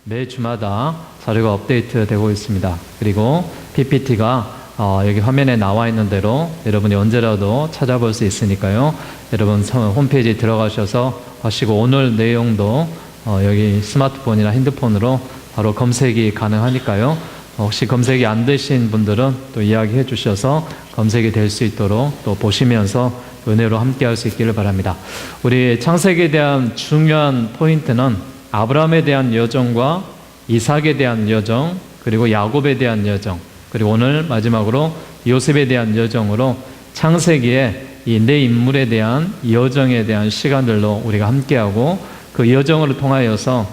매 주마다 자료가 업데이트되고 있습니다. 그리고 PPT가 여기 화면에 나와 있는 대로 여러분이 언제라도 찾아볼 수 있으니까요. 여러분 홈페이지 들어가셔서 하시고 오늘 내용도 여기 스마트폰이나 핸드폰으로 바로 검색이 가능하니까요. 혹시 검색이 안 되신 분들은 또 이야기해 주셔서 검색이 될 수 있도록 또 보시면서 은혜로 함께 할 수 있기를 바랍니다. 우리 창세기에 대한 중요한 포인트는 아브라함에 대한 여정과 이삭에 대한 여정, 그리고 야곱에 대한 여정, 그리고 오늘 마지막으로 요셉에 대한 여정으로 창세기에 이 네 인물에 대한 여정에 대한 시간들로 우리가 함께하고 그 여정을 통하여서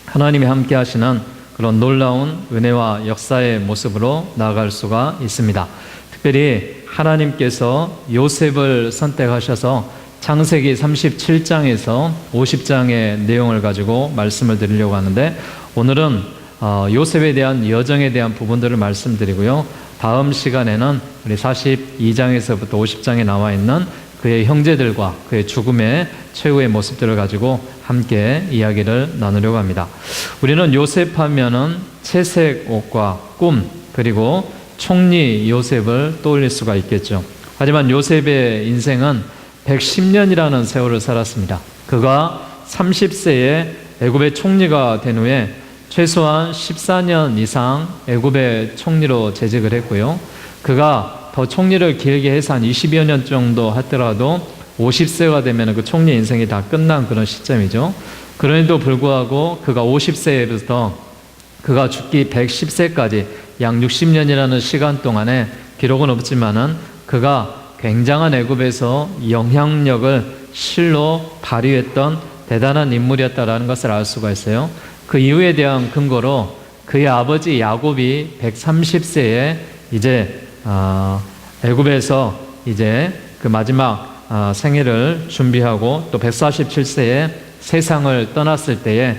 하나님이 함께 하시는 그런 놀라운 은혜와 역사의 모습으로 나아갈 수가 있습니다. 특별히 하나님께서 요셉을 선택하셔서 창세기 37장에서 50장의 내용을 가지고 말씀을 드리려고 하는데, 오늘은 요셉에 대한 여정에 대한 부분들을 말씀드리고요. 다음 시간에는 우리 42장에서부터 50장에 나와 있는 그의 형제들과 그의 죽음의 최후의 모습들을 가지고 함께 이야기를 나누려고 합니다. 우리는 요셉 하면은 채색 옷과 꿈, 그리고 총리 요셉을 떠올릴 수가 있겠죠. 하지만 요셉의 인생은 110년이라는 세월을 살았습니다. 그가 30세에 애굽의 총리가 된 후에 최소한 14년 이상 애굽의 총리로 재직을 했고요. 그가 더 총리를 길게 해서 한 20여 년 정도 하더라도 50세가 되면 그 총리 인생이 다 끝난 그런 시점이죠. 그럼에도 불구하고 그가 50세부터 그가 죽기 110세까지 약 60년이라는 시간 동안에 기록은 없지만은 그가 굉장한 애굽에서 영향력을 실로 발휘했던 대단한 인물이었다라는 것을 알 수가 있어요. 그 이유에 대한 근거로 그의 아버지 야곱이 130세에 이제 애굽에서 이제 그 마지막 생애를 준비하고 또 147세에 세상을 떠났을 때에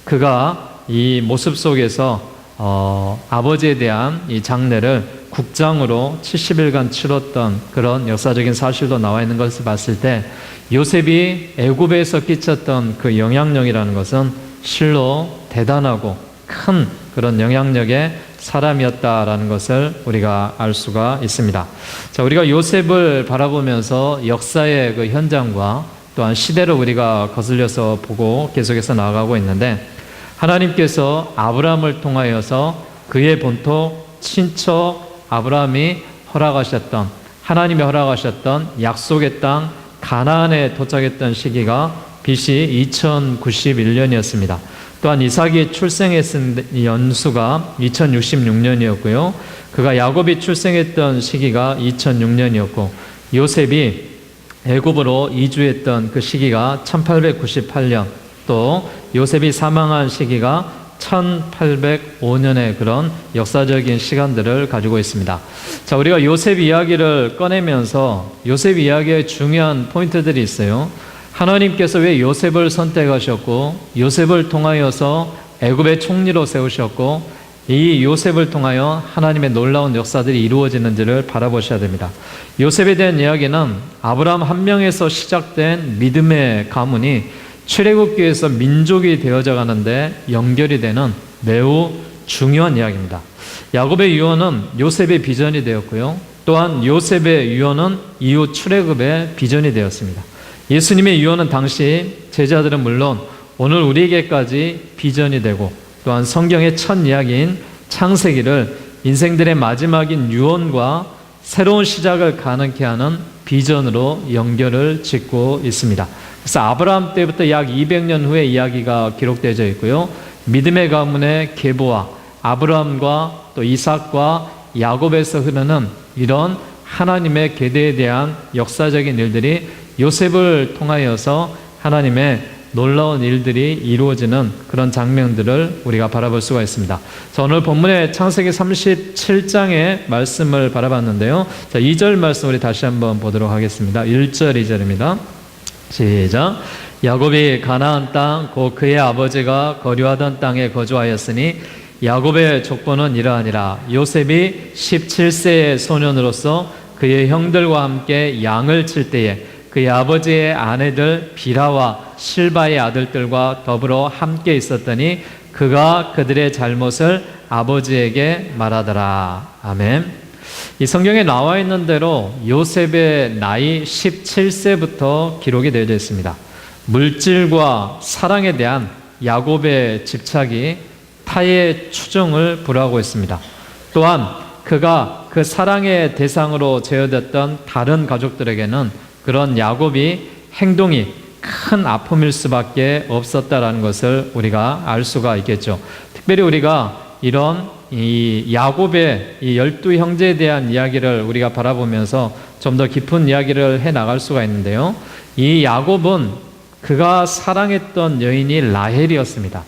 그가 이 모습 속에서 아버지에 대한 이 장례를 국장으로 70일간 치렀던 그런 역사적인 사실도 나와 있는 것을 봤을 때 요셉이 애굽에서 끼쳤던 그 영향력이라는 것은 실로 대단하고 큰 그런 영향력의 사람이었다라는 것을 우리가 알 수가 있습니다. 자, 우리가 요셉을 바라보면서 역사의 그 현장과 또한 시대를 우리가 거슬려서 보고 계속해서 나아가고 있는데, 하나님께서 아브라함을 통하여서 그의 본토 친척 아브라함이 허락하셨던, 하나님이 허락하셨던 약속의 땅 가나안에 도착했던 시기가 BC 2091년이었습니다. 또한 이삭이 출생했던 연수가 2066년이었고요. 그가 야곱이 출생했던 시기가 2006년이었고, 요셉이 애굽으로 이주했던 그 시기가 1898년, 또 요셉이 사망한 시기가 1805년의 그런 역사적인 시간들을 가지고 있습니다. 자, 우리가 요셉 이야기를 꺼내면서 요셉 이야기의 중요한 포인트들이 있어요. 하나님께서 왜 요셉을 선택하셨고, 요셉을 통하여서 애굽의 총리로 세우셨고, 이 요셉을 통하여 하나님의 놀라운 역사들이 이루어지는지를 바라보셔야 됩니다. 요셉에 대한 이야기는 아브라함 한 명에서 시작된 믿음의 가문이 출애굽기에서 민족이 되어져 가는데 연결이 되는 매우 중요한 이야기입니다. 야곱의 유언은 요셉의 비전이 되었고요. 또한 요셉의 유언은 이후 출애굽의 비전이 되었습니다. 예수님의 유언은 당시 제자들은 물론 오늘 우리에게까지 비전이 되고, 또한 성경의 첫 이야기인 창세기를 인생들의 마지막인 유언과 새로운 시작을 가능케 하는 비전으로 연결을 짓고 있습니다. 그래서 아브라함 때부터 약 200년 후의 이야기가 기록되어 있고요. 믿음의 가문의 계보와 아브라함과 또 이삭과 야곱에서 흐르는 이런 하나님의 계대에 대한 역사적인 일들이 요셉을 통하여서 하나님의 놀라운 일들이 이루어지는 그런 장면들을 우리가 바라볼 수가 있습니다. 자, 오늘 본문의 창세기 37장의 말씀을 바라봤는데요. 자, 2절 말씀 우리 다시 한번 보도록 하겠습니다. 1절, 2절입니다. 시작. 야곱이 가나안 땅 곧 그의 아버지가 거류하던 땅에 거주하였으니 야곱의 족보는 이러하니라. 요셉이 17세의 소년으로서 그의 형들과 함께 양을 칠 때에 그의 아버지의 아내들 비라와 실바의 아들들과 더불어 함께 있었더니 그가 그들의 잘못을 아버지에게 말하더라. 아멘. 이 성경에 나와 있는 대로 요셉의 나이 17세부터 기록이 되어 있습니다. 물질과 사랑에 대한 야곱의 집착이 타의 추종을 불허하고 있습니다. 또한 그가 그 사랑의 대상으로 제어됐던 다른 가족들에게는 그런 야곱이 행동이 큰 아픔일 수밖에 없었다라는 것을 우리가 알 수가 있겠죠. 특별히 우리가 이런 이 야곱의 이 12 형제에 대한 이야기를 우리가 바라보면서 좀 더 깊은 이야기를 해 나갈 수가 있는데요. 이 야곱은 그가 사랑했던 여인이 라헬이었습니다.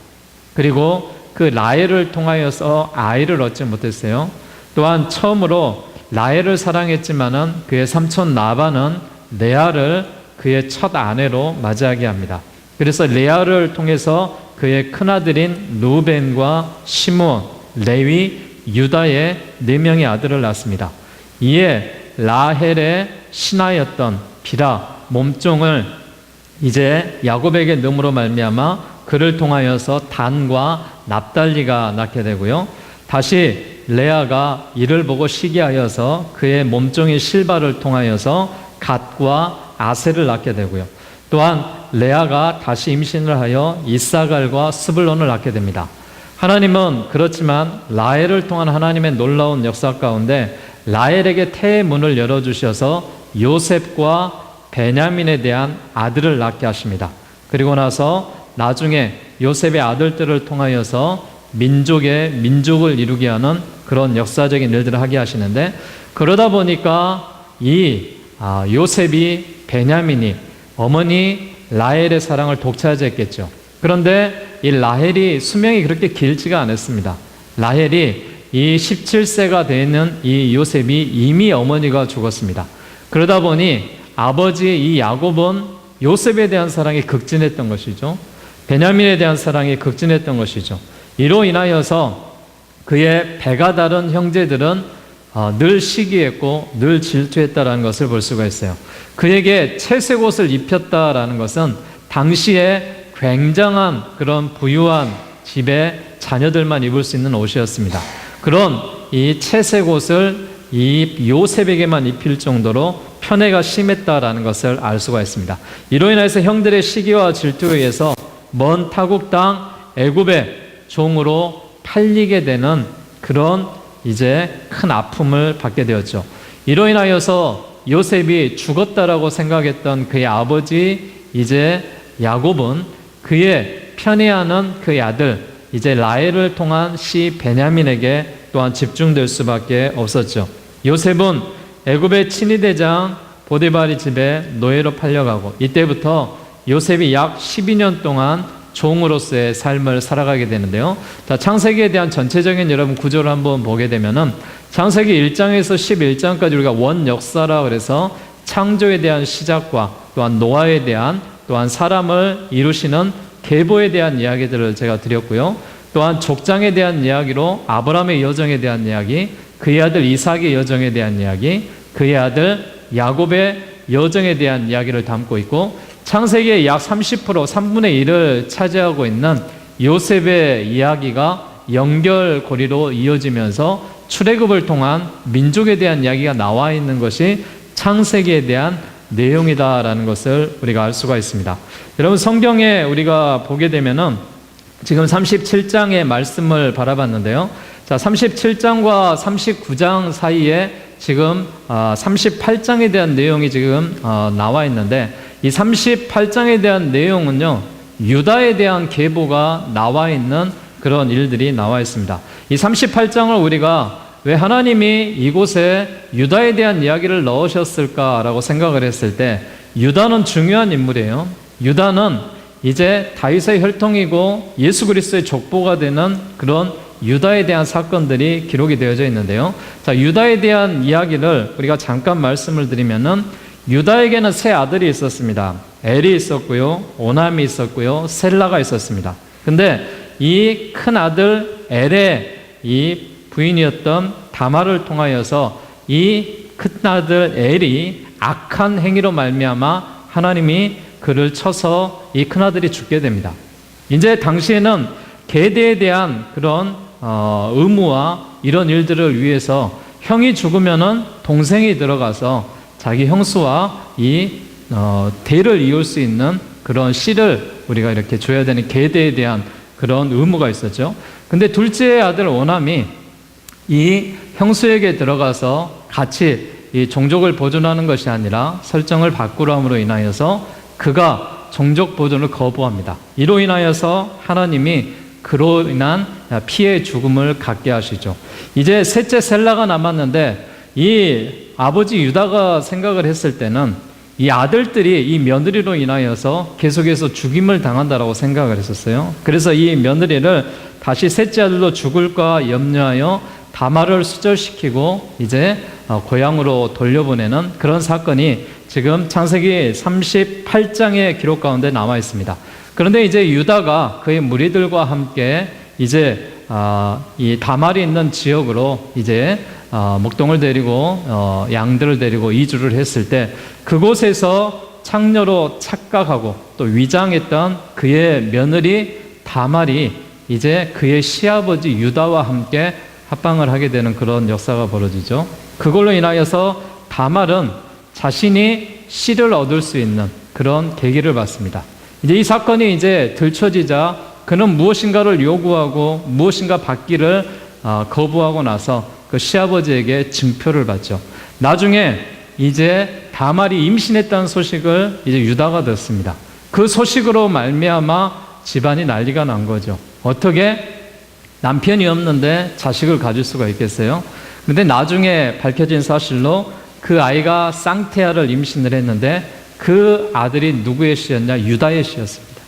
그리고 그 라헬을 통하여서 아이를 얻지 못했어요. 또한 처음으로 라헬을 사랑했지만은 그의 삼촌 라반은 레아를 그의 첫 아내로 맞이하게 합니다. 그래서 레아를 통해서 그의 큰아들인 루벤과 시므온, 레위, 유다의 4명의 아들을 낳습니다. 이에 라헬의 신하였던 비라, 몸종을 이제 야곱에게 넣음으로 말미암아 그를 통하여서 단과 납달리가 낳게 되고요. 다시 레아가 이를 보고 시기하여서 그의 몸종인 실바를 통하여서 갓과 아셀을 낳게 되고요. 또한 레아가 다시 임신을 하여 이사갈과 스불론을 낳게 됩니다. 하나님은 그렇지만 라헬을 통한 하나님의 놀라운 역사 가운데 라헬에게 태의 문을 열어주셔서 요셉과 베냐민에 대한 아들을 낳게 하십니다. 그리고 나서 나중에 요셉의 아들들을 통하여서 민족을 이루게 하는 그런 역사적인 일들을 하게 하시는데, 그러다 보니까 이 요셉이 베냐민이 어머니 라헬의 사랑을 독차지했겠죠. 그런데 이 라헬이 수명이 그렇게 길지가 않았습니다. 라헬이 이 17세가 되는 이 요셉이 이미 어머니가 죽었습니다. 그러다 보니 아버지 이 야곱은 요셉에 대한 사랑이 극진했던 것이죠. 베냐민에 대한 사랑이 극진했던 것이죠. 이로 인하여서 그의 배가 다른 형제들은 늘 시기했고 늘 질투했다라는 것을 볼 수가 있어요. 그에게 채색 옷을 입혔다라는 것은 당시에 굉장한 그런 부유한 집의 자녀들만 입을 수 있는 옷이었습니다. 그런 이 채색 옷을 이 요셉에게만 입힐 정도로 편애가 심했다라는 것을 알 수가 있습니다. 이로 인해서 형들의 시기와 질투에 의해서 먼 타국 땅 애굽의 종으로 팔리게 되는 그런 이제 큰 아픔을 받게 되었죠. 이로 인하여서 요셉이 죽었다라고 생각했던 그의 아버지 이제 야곱은 그의 편애하는 그의 아들 이제 라헬을 통한 시 베냐민에게 또한 집중될 수밖에 없었죠. 요셉은 애굽의 친위대장 보디발의 집에 노예로 팔려가고 이때부터 요셉이 약 12년 동안 종으로서의 삶을 살아가게 되는데요. 자, 창세기에 대한 전체적인 여러분 구조를 한번 보게 되면은 창세기 1장에서 11장까지 우리가 원 역사라 그래서 창조에 대한 시작과 또한 노아에 대한 또한 사람을 이루시는 계보에 대한 이야기들을 제가 드렸고요. 또한 족장에 대한 이야기로 아브라함의 여정에 대한 이야기, 그의 아들 이삭의 여정에 대한 이야기, 그의 아들 야곱의 여정에 대한 이야기를 담고 있고, 창세기의 약 30%, 3분의 1을 차지하고 있는 요셉의 이야기가 연결고리로 이어지면서 출애굽을 통한 민족에 대한 이야기가 나와 있는 것이 창세기에 대한 내용이다라는 것을 우리가 알 수가 있습니다. 여러분, 성경에 우리가 보게 되면은 지금 37장의 말씀을 바라봤는데요. 자, 37장과 39장 사이에 지금 38장에 대한 내용이 지금 나와 있는데, 이 38장에 대한 내용은요, 유다에 대한 계보가 나와 있는 그런 일들이 나와 있습니다. 이 38장을 우리가 왜 하나님이 이곳에 유다에 대한 이야기를 넣으셨을까라고 생각을 했을 때, 유다는 중요한 인물이에요. 유다는 이제 다윗의 혈통이고 예수 그리스도의 족보가 되는 그런 유다에 대한 사건들이 기록이 되어져 있는데요. 자, 유다에 대한 이야기를 우리가 잠깐 말씀을 드리면은, 유다에게는 세 아들이 있었습니다. 엘이 있었고요, 오남이 있었고요, 셀라가 있었습니다. 근데 이 큰 아들 엘의 이 부인이었던 다말을 통하여서 이 큰 아들 엘이 악한 행위로 말미암아 하나님이 그를 쳐서 이 큰아들이 죽게 됩니다. 이제 당시에는 계대에 대한 그런 의무와 이런 일들을 위해서 형이 죽으면은 동생이 들어가서 자기 형수와 이 대를 이을 수 있는 그런 씨를 우리가 이렇게 줘야 되는 계대에 대한 그런 의무가 있었죠. 근데 둘째 아들 오남이 이 형수에게 들어가서 같이 이 종족을 보존하는 것이 아니라 설정을 바꾸람으로 인하여서 그가 종족 보존을 거부합니다. 이로 인하여서 하나님이 그로 인한 피해 죽음을 갖게 하시죠. 이제 셋째 셀라가 남았는데 이 아버지 유다가 생각을 했을 때는 이 아들들이 이 며느리로 인하여서 계속해서 죽임을 당한다라고 생각을 했었어요. 그래서 이 며느리를 다시 셋째 아들도 죽을까 염려하여 다말을 수절시키고 이제 고향으로 돌려보내는 그런 사건이 지금 창세기 38장의 기록 가운데 남아 있습니다. 그런데 이제 유다가 그의 무리들과 함께 이제 이 다말이 있는 지역으로 이제 목동을 데리고 양들을 데리고 이주를 했을 때 그곳에서 창녀로 착각하고 또 위장했던 그의 며느리 다말이 이제 그의 시아버지 유다와 함께 합방을 하게 되는 그런 역사가 벌어지죠. 그걸로 인하여서 다말은 자신이 씨를 얻을 수 있는 그런 계기를 받습니다. 이제 이 사건이 이제 들춰지자 그는 무엇인가를 요구하고 무엇인가 받기를 거부하고 나서 그 시아버지에게 증표를 받죠. 나중에 이제 다말이 임신했다는 소식을 이제 유다가 듣습니다. 그 소식으로 말미암아 집안이 난리가 난 거죠. 어떻게 남편이 없는데 자식을 가질 수가 있겠어요? 근데 나중에 밝혀진 사실로 그 아이가 쌍태아를 임신을 했는데 그 아들이 누구의 씨였냐? 유다의 씨였습니다.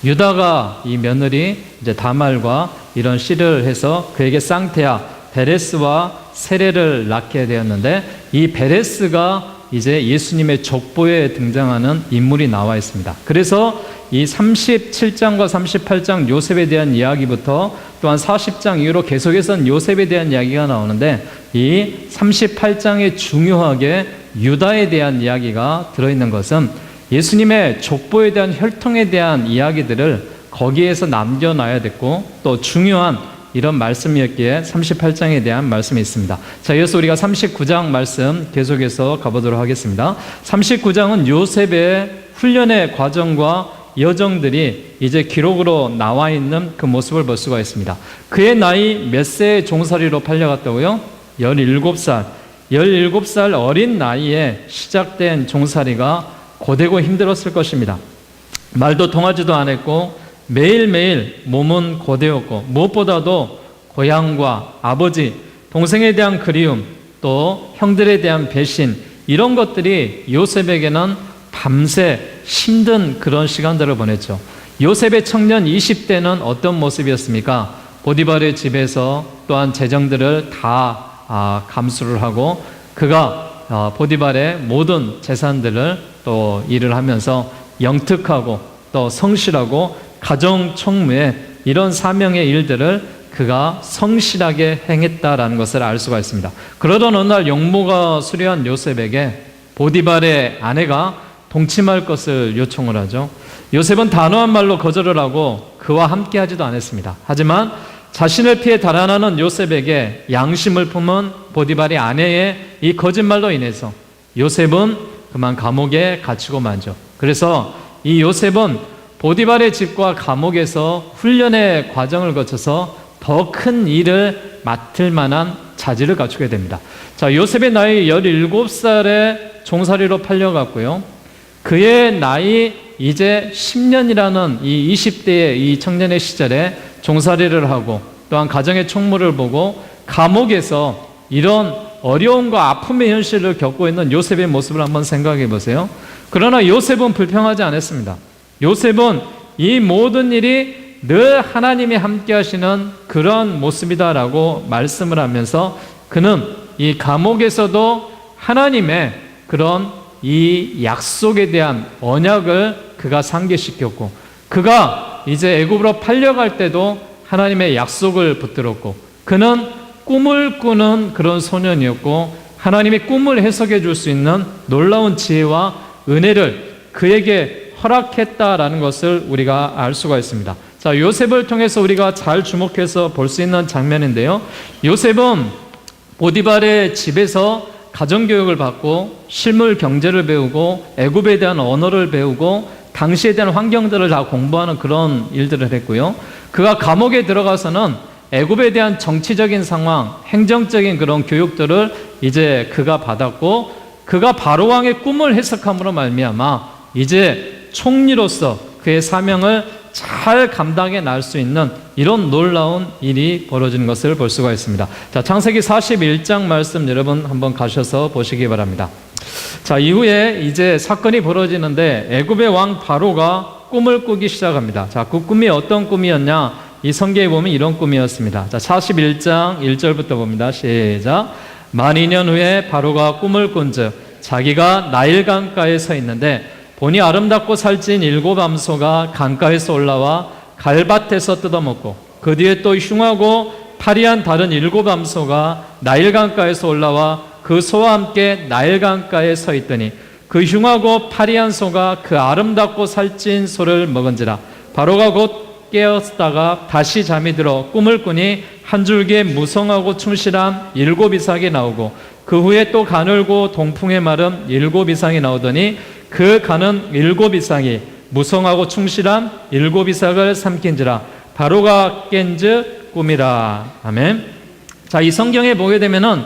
유다가 이 며느리 이제 다말과 이런 씨를 해서 그에게 쌍태아 베레스와 세레를 낳게 되었는데 이 베레스가 이제 예수님의 족보에 등장하는 인물이 나와 있습니다. 그래서 이 37장과 38장 요셉에 대한 이야기부터 또한 40장 이후로 계속해서 요셉에 대한 이야기가 나오는데 이 38장에 중요하게 유다에 대한 이야기가 들어있는 것은 예수님의 족보에 대한 혈통에 대한 이야기들을 거기에서 남겨놔야 됐고 또 중요한 이런 말씀이었기에 38장에 대한 말씀이 있습니다. 자, 이어서 우리가 39장 말씀 계속해서 가보도록 하겠습니다. 39장은 요셉의 훈련의 과정과 여정들이 이제 기록으로 나와 있는 그 모습을 볼 수가 있습니다. 그의 나이 몇 세의 종살이로 팔려갔다고요? 17살. 17살 어린 나이에 시작된 종살이가 고되고 힘들었을 것입니다. 말도 통하지도 않았고 매일매일 몸은 고되었고 무엇보다도 고향과 아버지, 동생에 대한 그리움, 또 형들에 대한 배신, 이런 것들이 요셉에게는 밤새 힘든 그런 시간들을 보냈죠. 요셉의 청년 20대는 어떤 모습이었습니까? 보디발의 집에서 또한 재정들을 다 감수를 하고 그가 보디발의 모든 재산들을 또 일을 하면서 영특하고 또 성실하고 가정 총무의 이런 사명의 일들을 그가 성실하게 행했다라는 것을 알 수가 있습니다. 그러던 어느 날 용모가 수려한 요셉에게 보디발의 아내가 동침할 것을 요청을 하죠. 요셉은 단호한 말로 거절을 하고 그와 함께 하지도 않았습니다. 하지만 자신을 피해 달아나는 요셉에게 양심을 품은 보디발의 아내의 이 거짓말로 인해서 요셉은 그만 감옥에 갇히고 말죠. 그래서 이 요셉은 보디발의 집과 감옥에서 훈련의 과정을 거쳐서 더 큰 일을 맡을 만한 자질을 갖추게 됩니다. 자, 요셉의 나이 17살에 종살이로 팔려갔고요. 그의 나이 이제 10년이라는 이 20대의 이 청년의 시절에 종살이를 하고 또한 가정의 총무를 보고 감옥에서 이런 어려움과 아픔의 현실을 겪고 있는 요셉의 모습을 한번 생각해 보세요. 그러나 요셉은 불평하지 않았습니다. 요셉은 이 모든 일이 늘 하나님이 함께 하시는 그런 모습이다라고 말씀을 하면서 그는 이 감옥에서도 하나님의 그런 이 약속에 대한 언약을 그가 상기시켰고 그가 이제 애굽으로 팔려갈 때도 하나님의 약속을 붙들었고 그는 꿈을 꾸는 그런 소년이었고 하나님의 꿈을 해석해 줄 수 있는 놀라운 지혜와 은혜를 그에게 허락했다라는 것을 우리가 알 수가 있습니다. 자, 요셉을 통해서 우리가 잘 주목해서 볼 수 있는 장면인데요. 요셉은 보디발의 집에서 가정교육을 받고 실물 경제를 배우고 애굽에 대한 언어를 배우고 당시에 대한 환경들을 다 공부하는 그런 일들을 했고요. 그가 감옥에 들어가서는 애굽에 대한 정치적인 상황, 행정적인 그런 교육들을 이제 그가 받았고, 그가 바로왕의 꿈을 해석함으로 말미암아 이제 총리로서 그의 사명을 잘 감당해 날 수 있는 이런 놀라운 일이 벌어지는 것을 볼 수가 있습니다. 자, 창세기 41장 말씀 여러분 한번 가셔서 보시기 바랍니다. 자, 이후에 이제 사건이 벌어지는데 애굽의 왕 바로가 꿈을 꾸기 시작합니다. 자, 그 꿈이 어떤 꿈이었냐? 이 성경에 보면 이런 꿈이었습니다. 자, 41장 1절부터 봅니다. 시작. 만 2년 후에 바로가 꿈을 꾼즉 자기가 나일 강가에 서 있는데 보니 아름답고 살찐 7 암소가 강가에서 올라와 갈밭에서 뜯어먹고 그 뒤에 또 흉하고 파리한 다른 7 암소가 나일 강가에서 올라와 그 소와 함께 나일 강가에 서 있더니 그 흉하고 파리한 소가 그 아름답고 살찐 소를 먹은지라. 바로가 곧 깨었다가 다시 잠이 들어 꿈을 꾸니 한 줄기에 무성하고 충실한 7 이삭이 나오고 그 후에 또 가늘고 동풍에 마른 7 이삭이 나오더니 그 가는 7 이삭이 무성하고 충실한 7 이삭을 삼킨지라. 바로가 깬즉 꿈이라. 아멘. 자, 이 성경에 보게 되면은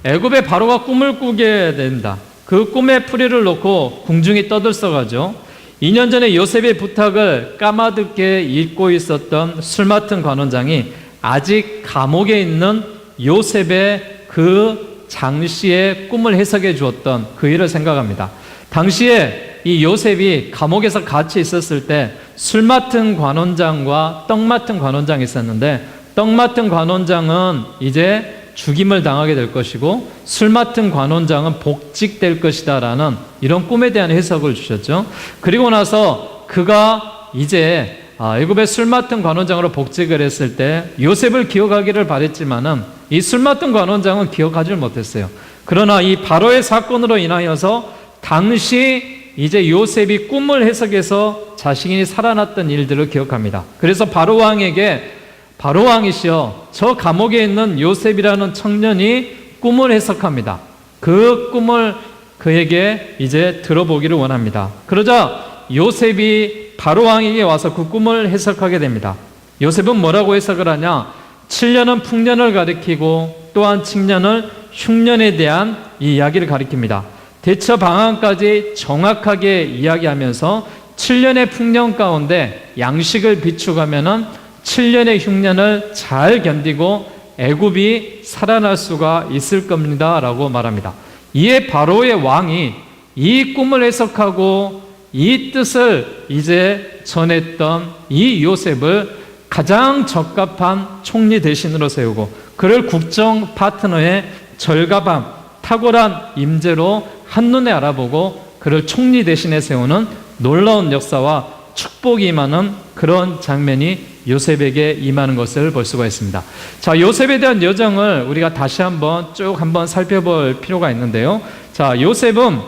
애굽의 바로가 꿈을 꾸게 된다. 그 꿈에 풀이를 놓고 궁중이 떠들썩하죠. 2년 전에 요셉의 부탁을 까마득게 잊고 있었던 술 맡은 관원장이 아직 감옥에 있는 요셉의 그 장시의 꿈을 해석해 주었던 그 일을 생각합니다. 당시에 이 요셉이 감옥에서 같이 있었을 때 술 맡은 관원장과 떡 맡은 관원장이 있었는데, 떡 맡은 관원장은 이제 죽임을 당하게 될 것이고 술 맡은 관원장은 복직될 것이다 라는 이런 꿈에 대한 해석을 주셨죠. 그리고 나서 그가 이제 애굽의 술 맡은 관원장으로 복직을 했을 때 요셉을 기억하기를 바랬지만은 이 술 맡은 관원장은 기억하지 못했어요. 그러나 이 바로의 사건으로 인하여서 당시 이제 요셉이 꿈을 해석해서 자신이 살아났던 일들을 기억합니다. 그래서 바로 왕에게 바로 왕이시여, 저 감옥에 있는 요셉이라는 청년이 꿈을 해석합니다. 그 꿈을 그에게 이제 들어보기를 원합니다. 그러자 요셉이 바로 왕에게 와서 그 꿈을 해석하게 됩니다. 요셉은 뭐라고 해석을 하냐? 7년은 풍년을 가리키고 또한 7년을 흉년에 대한 이 이야기를 가리킵니다. 대처 방안까지 정확하게 이야기하면서 7년의 풍년 가운데 양식을 비추가면은 7년의 흉년을 잘 견디고 애굽이 살아날 수가 있을 겁니다 라고 말합니다. 이에 바로의 왕이 이 꿈을 해석하고 이 뜻을 이제 전했던 이 요셉을 가장 적합한 총리 대신으로 세우고 그를 국정 파트너의 절갑함, 탁월한 임재로 한눈에 알아보고 그를 총리 대신에 세우는 놀라운 역사와 축복이 임하는 그런 장면이 요셉에게 임하는 것을 볼 수가 있습니다. 자, 요셉에 대한 여정을 우리가 다시 한번 쭉 한번 살펴볼 필요가 있는데요. 자, 요셉은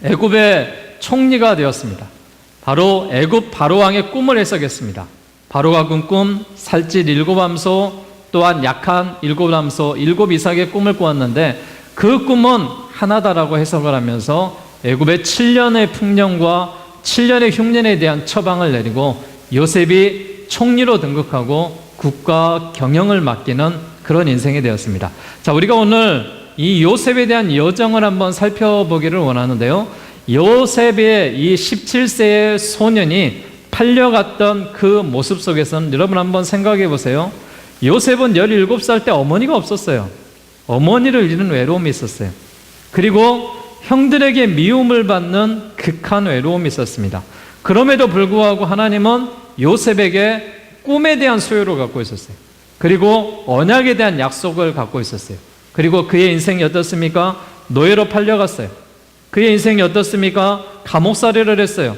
애굽의 총리가 되었습니다. 바로 애굽 바로왕의 꿈을 해석했습니다. 바로가 꾼 꿈, 살찐 7 암소, 또한 약한 7 암소, 7 이삭의 꿈을 꾸었는데 그 꿈은 하나다라고 해석을 하면서 애굽의 7년의 풍년과 7년의 흉년에 대한 처방을 내리고 요셉이 총리로 등극하고 국가 경영을 맡기는 그런 인생이 되었습니다. 자, 우리가 오늘 이 요셉에 대한 여정을 한번 살펴보기를 원하는데요. 요셉의 이 17세의 소년이 팔려갔던 그 모습 속에서는 여러분 한번 생각해 보세요. 요셉은 17살 때 어머니가 없었어요. 어머니를 잃은 외로움이 있었어요. 그리고 형들에게 미움을 받는 극한 외로움이 있었습니다. 그럼에도 불구하고 하나님은 요셉에게 꿈에 대한 소유를 갖고 있었어요. 그리고 언약에 대한 약속을 갖고 있었어요. 그리고 그의 인생이 어떻습니까? 노예로 팔려갔어요. 그의 인생이 어떻습니까? 감옥살이를 했어요.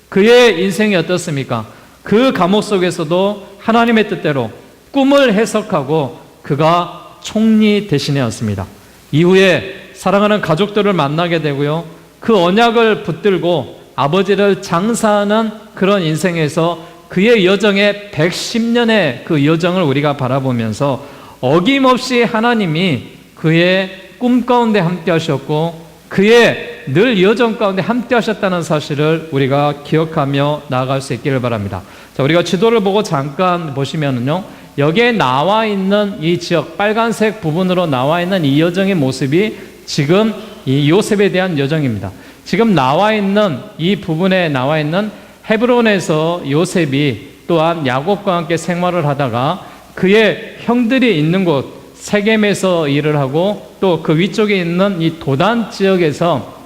그의 인생이 어떻습니까? 그 감옥 속에서도 하나님의 뜻대로 꿈을 해석하고 그가 총리 대신이었습니다. 이후에 사랑하는 가족들을 만나게 되고요. 그 언약을 붙들고 아버지를 장사하는 그런 인생에서 그의 여정의 110년의 그 여정을 우리가 바라보면서 어김없이 하나님이 그의 꿈 가운데 함께 하셨고 그의 늘 여정 가운데 함께 하셨다는 사실을 우리가 기억하며 나아갈 수 있기를 바랍니다. 자, 우리가 지도를 보고 잠깐 보시면은요, 여기에 나와 있는 이 지역, 빨간색 부분으로 나와 있는 이 여정의 모습이 지금 이 요셉에 대한 여정입니다. 지금 나와 있는 이 부분에 나와 있는 헤브론에서 요셉이 또한 야곱과 함께 생활을 하다가 그의 형들이 있는 곳 세겜에서 일을 하고 또 그 위쪽에 있는 이 도단 지역에서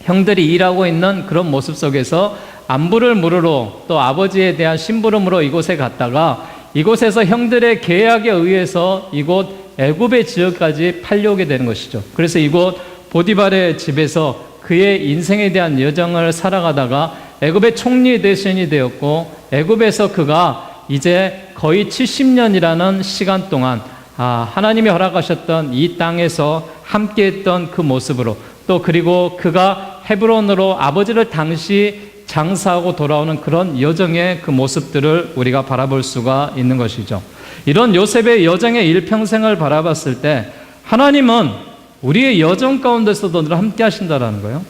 형들이 일하고 있는 그런 모습 속에서 안부를 물으러 또 아버지에 대한 심부름으로 이곳에 갔다가 이곳에서 형들의 계약에 의해서 이곳 애굽의 지역까지 팔려오게 되는 것이죠. 그래서 이곳 보디발의 집에서 그의 인생에 대한 여정을 살아가다가 애굽의 총리 대신이 되었고 애굽에서 그가 이제 거의 70년이라는 시간 동안 하나님이 허락하셨던 이 땅에서 함께했던 그 모습으로 또 그리고 그가 헤브론으로 아버지를 당시 장사하고 돌아오는 그런 여정의 그 모습들을 우리가 바라볼 수가 있는 것이죠. 이런 요셉의 여정의 일평생을 바라봤을 때 하나님은 우리의 여정 가운데서도 늘 함께 하신다라는 거예요.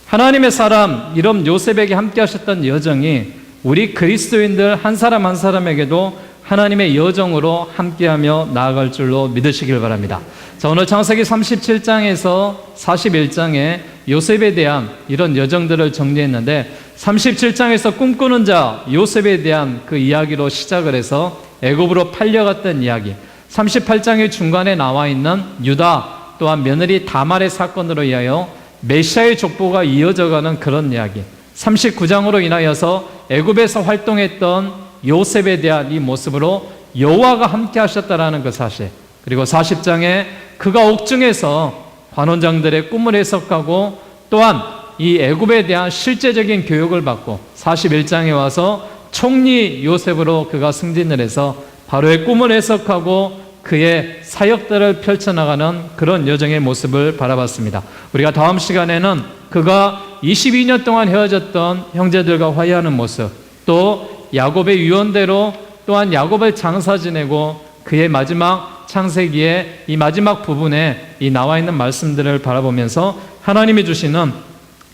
하나님의 사람 이런 요셉에게 함께 하셨던 여정이 우리 그리스도인들 한 사람 한 사람에게도 하나님의 여정으로 함께하며 나아갈 줄로 믿으시길 바랍니다. 자, 오늘 창세기 37장에서 41장에 요셉에 대한 이런 여정들을 정리했는데 37장에서 꿈꾸는 자 요셉에 대한 그 이야기로 시작을 해서 애굽으로 팔려갔던 이야기, 38장의 중간에 나와 있는 유다 또한 며느리 다말의 사건으로 인하여 메시아의 족보가 이어져가는 그런 이야기, 39장으로 인하여서 애굽에서 활동했던 요셉에 대한 이 모습으로 여호와가 함께 하셨다라는 그 사실, 그리고 40장에 그가 옥중에서 관원장들의 꿈을 해석하고 또한 이 애굽에 대한 실제적인 교육을 받고 41장에 와서 총리 요셉으로 그가 승진을 해서 바로의 꿈을 해석하고 그의 사역들을 펼쳐나가는 그런 여정의 모습을 바라봤습니다. 우리가 다음 시간에는 그가 22년 동안 헤어졌던 형제들과 화해하는 모습, 또 야곱의 유언대로 또한 야곱을 장사 지내고 그의 마지막 창세기의 이 마지막 부분에 이 나와 있는 말씀들을 바라보면서 하나님이 주시는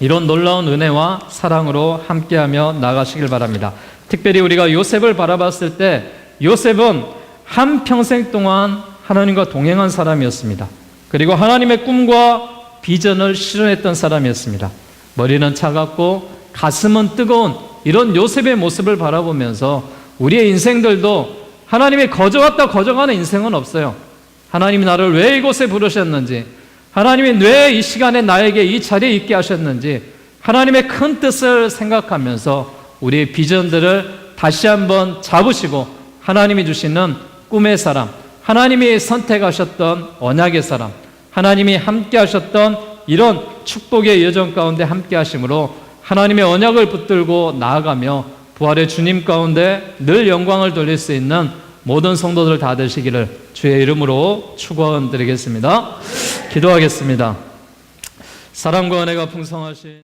이런 놀라운 은혜와 사랑으로 함께하며 나가시길 바랍니다. 특별히 우리가 요셉을 바라봤을 때 요셉은 한평생 동안 하나님과 동행한 사람이었습니다. 그리고 하나님의 꿈과 비전을 실현했던 사람이었습니다. 머리는 차갑고 가슴은 뜨거운 이런 요셉의 모습을 바라보면서 우리의 인생들도 하나님의 거저갔다 거저가는 인생은 없어요. 하나님이 나를 왜 이곳에 부르셨는지, 하나님이 왜 이 시간에 나에게 이 자리에 있게 하셨는지 하나님의 큰 뜻을 생각하면서 우리의 비전들을 다시 한번 잡으시고 하나님이 주시는 꿈의 사람, 하나님이 선택하셨던 언약의 사람, 하나님이 함께 하셨던 이런 축복의 여정 가운데 함께 하심으로 하나님의 언약을 붙들고 나아가며 부활의 주님 가운데 늘 영광을 돌릴 수 있는 모든 성도들 다 되시기를 주의 이름으로 축원드리겠습니다. 기도하겠습니다. 사랑과 은혜가 풍성하신